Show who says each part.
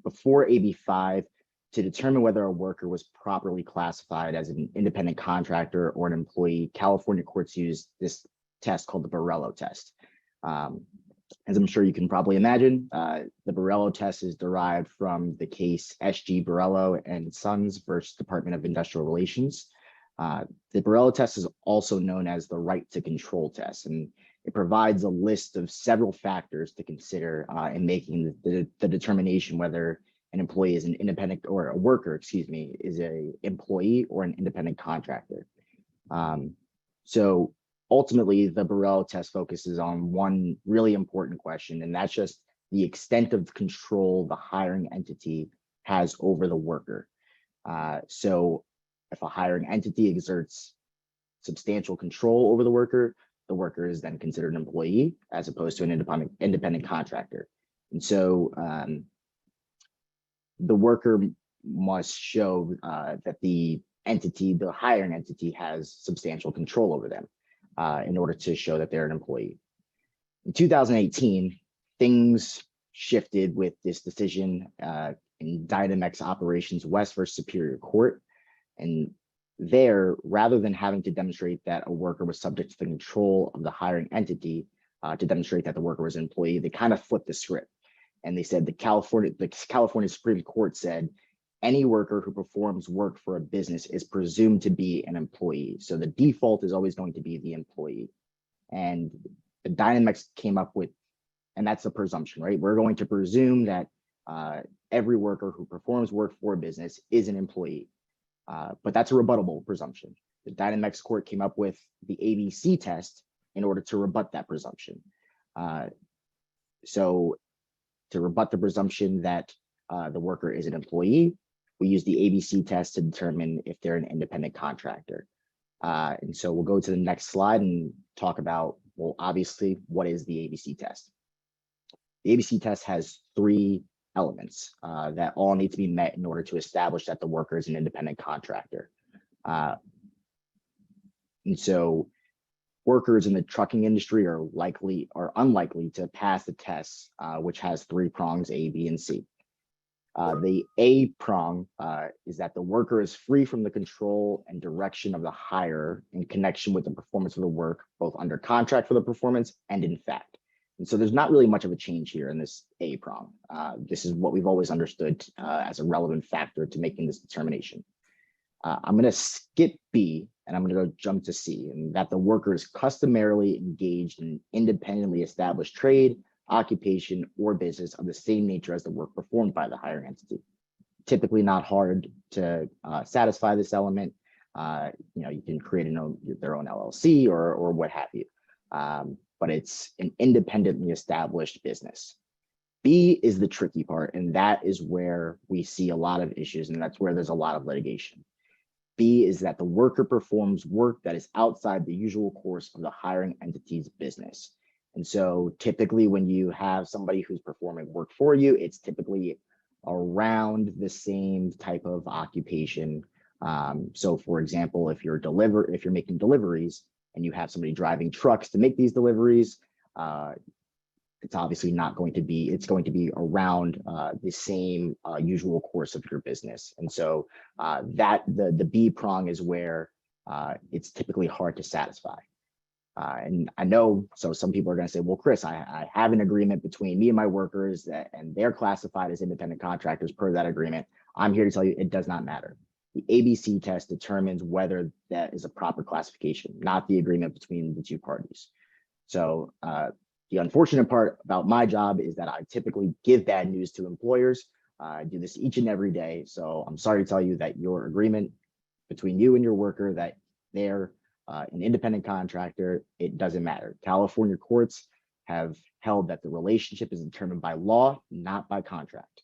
Speaker 1: Before AB5, to determine whether a worker was properly classified as an independent contractor or an employee, California courts used this test called the Borello test. As I'm sure you can probably imagine, the Borello test is derived from the case SG Borello and Sons versus Department of Industrial Relations. The Borello test is also known as the right to control test, and it provides a list of several factors to consider in making the determination whether an employee is an independent, or a worker, excuse me, is an employee or an independent contractor. So ultimately, the Borello test focuses on one really important question, and that's just the extent of control the hiring entity has over the worker. So if a hiring entity exerts substantial control over the worker is then considered an employee as opposed to an independent contractor. And so the worker must show that the hiring entity has substantial control over them in order to show that they're an employee. In 2018, things shifted with this decision in Dynamex Operations West versus Superior Court. And there, rather than having to demonstrate that a worker was subject to the control of the hiring entity to demonstrate that the worker was an employee, they kind of flipped the script. And they said the California Supreme Court said any worker who performs work for a business is presumed to be an employee. So the default is always going to be the employee. And the Dynamex came up with, and that's the presumption, right? We're going to presume that every worker who performs work for a business is an employee. But that's a rebuttable presumption. The Dynamex court came up with the ABC test in order to rebut that presumption. So to rebut the presumption that the worker is an employee, we use the ABC test to determine if they're an independent contractor. And so we'll go to the next slide and talk about, well, obviously, what is the ABC test? The ABC test has three elements that all need to be met in order to establish that the worker is an independent contractor. And so workers in the trucking industry are unlikely to pass the test, which has three prongs, A, B, and C. The A prong is that the worker is free from the control and direction of the hirer in connection with the performance of the work, both under contract for the performance and in fact. And so there's not really much of a change here in this A prong. This is what we've always understood as a relevant factor to making this determination. I'm going to skip B and I'm going to go jump to C, and that the worker is customarily engaged in independently established trade, occupation, or business of the same nature as the work performed by the hiring entity. Typically not hard to satisfy this element. You can create their own LLC or what have you. But it's an independently established business. B is the tricky part, and that is where we see a lot of issues, and that's where there's a lot of litigation. B is that the worker performs work that is outside the usual course of the hiring entity's business. And so typically when you have somebody who's performing work for you, it's typically around the same type of occupation. So for example, if you're making deliveries, and you have somebody driving trucks to make these deliveries, it's obviously not going to be, it's going to be around the same usual course of your business. And so the B prong is where it's typically hard to satisfy. And I know, so some people are going to say, well, Chris, I have an agreement between me and my workers and they're classified as independent contractors per that agreement. I'm here to tell you it does not matter. The ABC test determines whether that is a proper classification, not the agreement between the two parties. So the unfortunate part about my job is that I typically give bad news to employers. I do this each and every day. So I'm sorry to tell you that your agreement between you and your worker, that they're an independent contractor, it doesn't matter. California courts have held that the relationship is determined by law, not by contract.